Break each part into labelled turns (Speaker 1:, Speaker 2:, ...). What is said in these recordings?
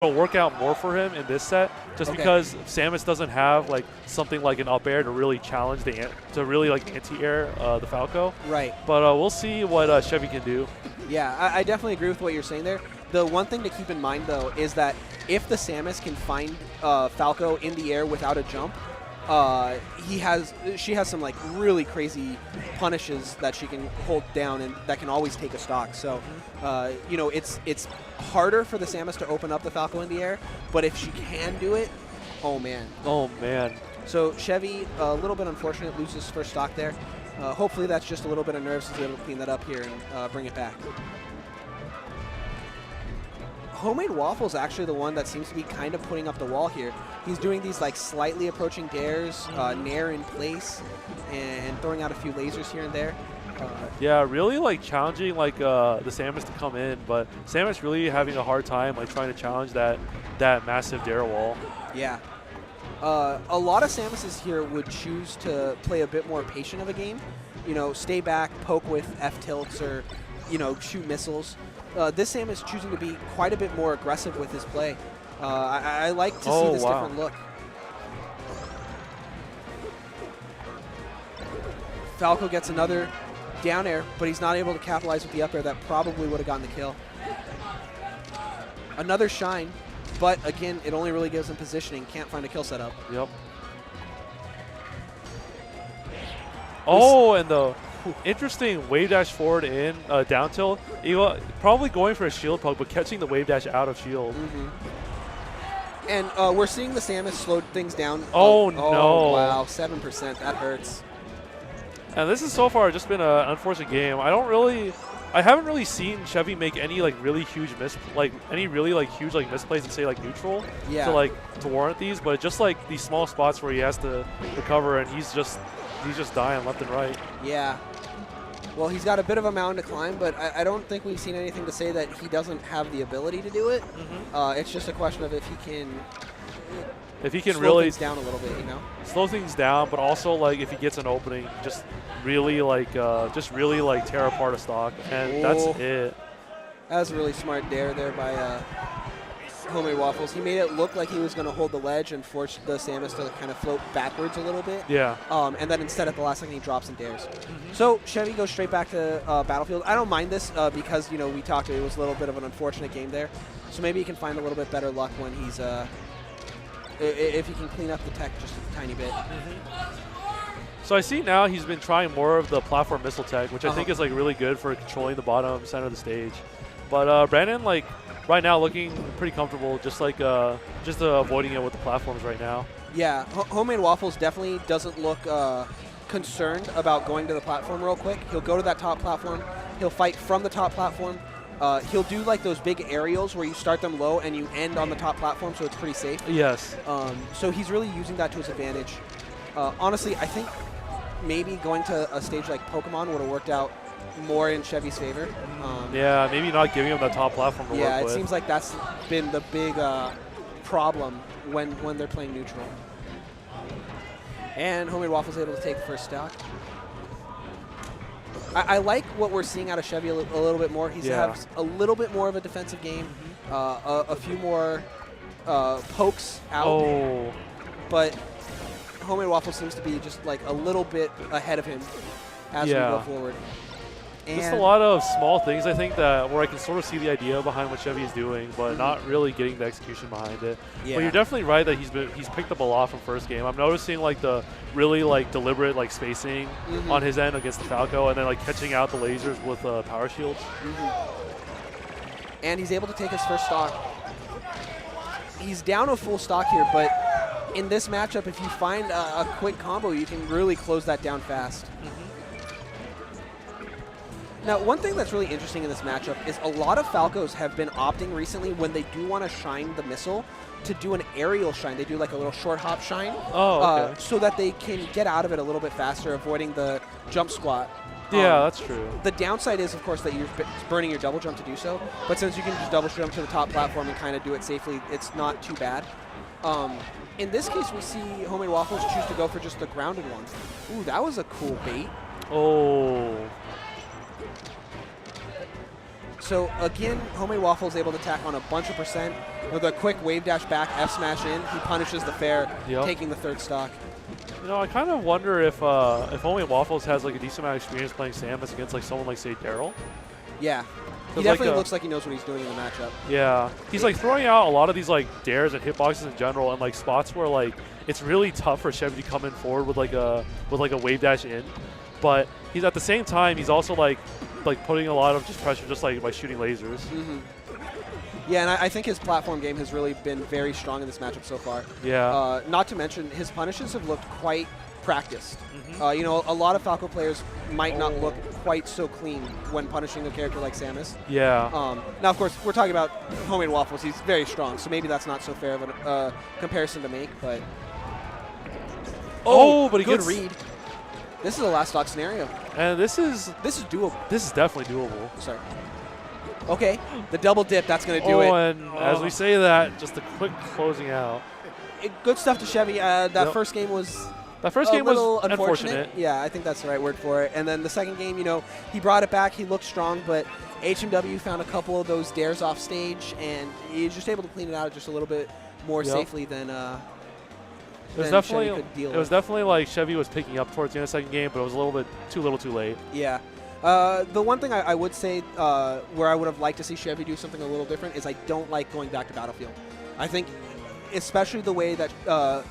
Speaker 1: it'll work out more for him in this set, just because Samus doesn't have like something like an up air to really challenge to really like anti-air the Falco.
Speaker 2: Right.
Speaker 1: But we'll see what Chevy can do.
Speaker 2: Yeah, I definitely agree with what you're saying there. The one thing to keep in mind though is that if the Samus can find Falco in the air without a jump, she has some like really crazy punishes that she can hold down and that can always take a stock. So, you know, it's harder for the Samus to open up the Falco in the air, but if she can do it, oh man.
Speaker 1: Oh man.
Speaker 2: So Chevy, a little bit unfortunate, loses first stock there. Hopefully that's just a little bit of nerves. He's able to clean that up here and bring it back. Homemadewaffles actually the one that seems to be kind of putting up the wall here. He's doing these like slightly approaching dares, nair in place, and throwing out a few lasers here and there.
Speaker 1: Yeah, really like challenging like the Samus to come in, but Samus really having a hard time like trying to challenge that massive dare wall.
Speaker 2: Yeah. A lot of Samuses here would choose to play a bit more patient of a game. You know, stay back, poke with F-tilts, or, you know, shoot missiles. This Samus is choosing to be quite a bit more aggressive with his play. I like to see this different look. Falco gets another down air, but he's not able to capitalize with the up air. That probably would have gotten the kill. Another shine, but again, it only really gives him positioning. Can't find a kill setup.
Speaker 1: Yep. Oh, and the interesting wave dash forward in down tilt. Probably going for a shield poke, but catching the wave dash out of shield.
Speaker 2: And we're seeing the Samus slow things down.
Speaker 1: Oh no!
Speaker 2: Oh, wow, 7%. That hurts.
Speaker 1: And this is so far just been an unfortunate game. I haven't really seen Chevy make any like really huge misplays in say like neutral to warrant these, but just like these small spots where he has to recover and he's just dying left and right.
Speaker 2: Yeah. Well, he's got a bit of a mountain to climb, but I don't think we've seen anything to say that he doesn't have the ability to do it. It's just a question of if he can slow
Speaker 1: really
Speaker 2: things down a little bit, you know?
Speaker 1: Slow things down, but also like if he gets an opening, just really tear apart a stock, and that's it.
Speaker 2: That was a really smart dare there by Homemadewaffles. He made it look like he was going to hold the ledge and force the Samus to kind of float backwards a little bit.
Speaker 1: Yeah.
Speaker 2: And then instead at the last second he drops and dares. So Chevy goes straight back to Battlefield. I don't mind this because, you know, we talked, it was a little bit of an unfortunate game there. So maybe he can find a little bit better luck when he's, if he can clean up the tech just a tiny bit.
Speaker 1: So I see now he's been trying more of the platform missile tech, which I think is like really good for controlling the bottom center of the stage. But Brandon, like, right now looking pretty comfortable, just avoiding it with the platforms right now.
Speaker 2: Yeah, Homemadewaffles definitely doesn't look concerned about going to the platform real quick. He'll go to that top platform. He'll fight from the top platform. He'll do like those big aerials where you start them low and you end on the top platform, so it's pretty safe.
Speaker 1: Yes.
Speaker 2: So he's really using that to his advantage. Honestly, I think maybe going to a stage like Pokemon would have worked out more in Chevy's favor.
Speaker 1: Yeah, maybe not giving him the top platform to work with.
Speaker 2: Yeah, it seems like that's been the big problem when they're playing neutral. And Homemadewaffles able to take the first stock. I like what we're seeing out of Chevy a little bit more. He has a little bit more of a defensive game, a few more pokes out.
Speaker 1: Oh.
Speaker 2: But Homemadewaffles seems to be just like a little bit ahead of him as we go forward.
Speaker 1: Just a lot of small things, I think, where I can sort of see the idea behind what Chevy is doing, but not really getting the execution behind it.
Speaker 2: Yeah.
Speaker 1: But you're definitely right that he's picked up a lot from first game. I'm noticing like the really like deliberate like spacing on his end against the Falco, and then like catching out the lasers with power shields.
Speaker 2: And he's able to take his first stock. He's down a full stock here, but in this matchup, if you find a quick combo, you can really close that down fast. Now, one thing that's really interesting in this matchup is a lot of Falcos have been opting recently when they do want to shine the missile to do an aerial shine. They do like a little short hop shine so that they can get out of it a little bit faster, avoiding the jump squat.
Speaker 1: Yeah, that's true.
Speaker 2: The downside is, of course, that you're burning your double jump to do so, but since you can just double jump to the top platform and kind of do it safely, it's not too bad. In this case, we see Homemadewaffles choose to go for just the grounded one. Ooh, that was a cool bait.
Speaker 1: Oh.
Speaker 2: So again, Homemade Waffles able to tack on a bunch of percent with a quick wave dash back, F smash in. He punishes the fair, taking the third stock.
Speaker 1: You know, I kind of wonder if Homemade Waffles has like a decent amount of experience playing Samus against like someone like say Daryl.
Speaker 2: Yeah. He definitely looks like he knows what he's doing in the matchup.
Speaker 1: Yeah. He's like throwing out a lot of these like dares and hitboxes in general and like spots where like it's really tough for Chevy to come in forward with like a wave dash in. But he's at the same time he's also like putting a lot of just pressure just like by shooting lasers.
Speaker 2: Mm-hmm. Yeah, and I think his platform game has really been very strong in this matchup so far.
Speaker 1: Yeah.
Speaker 2: Not to mention his punishes have looked quite practiced.
Speaker 1: Mm-hmm.
Speaker 2: You know, a lot of Falco players might not look quite so clean when punishing a character like Samus.
Speaker 1: Yeah.
Speaker 2: Now, of course, we're talking about Homemade Waffles. He's very strong, so maybe that's not so fair of a comparison to make. But
Speaker 1: but he
Speaker 2: good
Speaker 1: gets
Speaker 2: read. This is a last stock scenario.
Speaker 1: And this is
Speaker 2: doable.
Speaker 1: This is definitely doable.
Speaker 2: Sorry. Okay, the double dip, that's going to do it.
Speaker 1: And as we say that, just a quick closing out.
Speaker 2: Good stuff to Chevy. That first game was
Speaker 1: a little unfortunate.
Speaker 2: Yeah, I think that's the right word for it. And then the second game, you know, he brought it back. He looked strong, but HMW found a couple of those dares off stage, and he was just able to clean it out just a little bit more safely than
Speaker 1: It was definitely like Chevy was picking up towards the end of the second game, but it was a little bit too too late.
Speaker 2: Yeah. The one thing I would say where I would have liked to see Chevy do something a little different is I don't like going back to Battlefield. I think especially the way that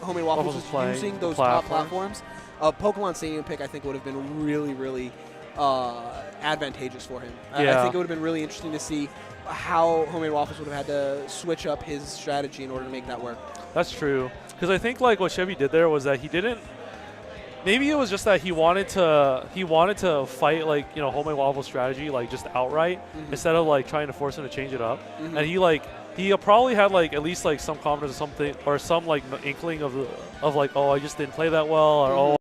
Speaker 2: Homemade Waffles was using those top platforms, a Pokemon Stadium pick I think would have been really, really advantageous for him.
Speaker 1: Yeah.
Speaker 2: I think it would have been really interesting to see how Homemade Waffles would have had to switch up his strategy in order to make that work.
Speaker 1: That's true. Because I think like what Chevy did there was that he didn't. Maybe it was just that he wanted to fight like Homemade Waffles strategy like just outright instead of like trying to force him to change it up. And he probably had like at least like some confidence or something or some like inkling of like I just didn't play that well or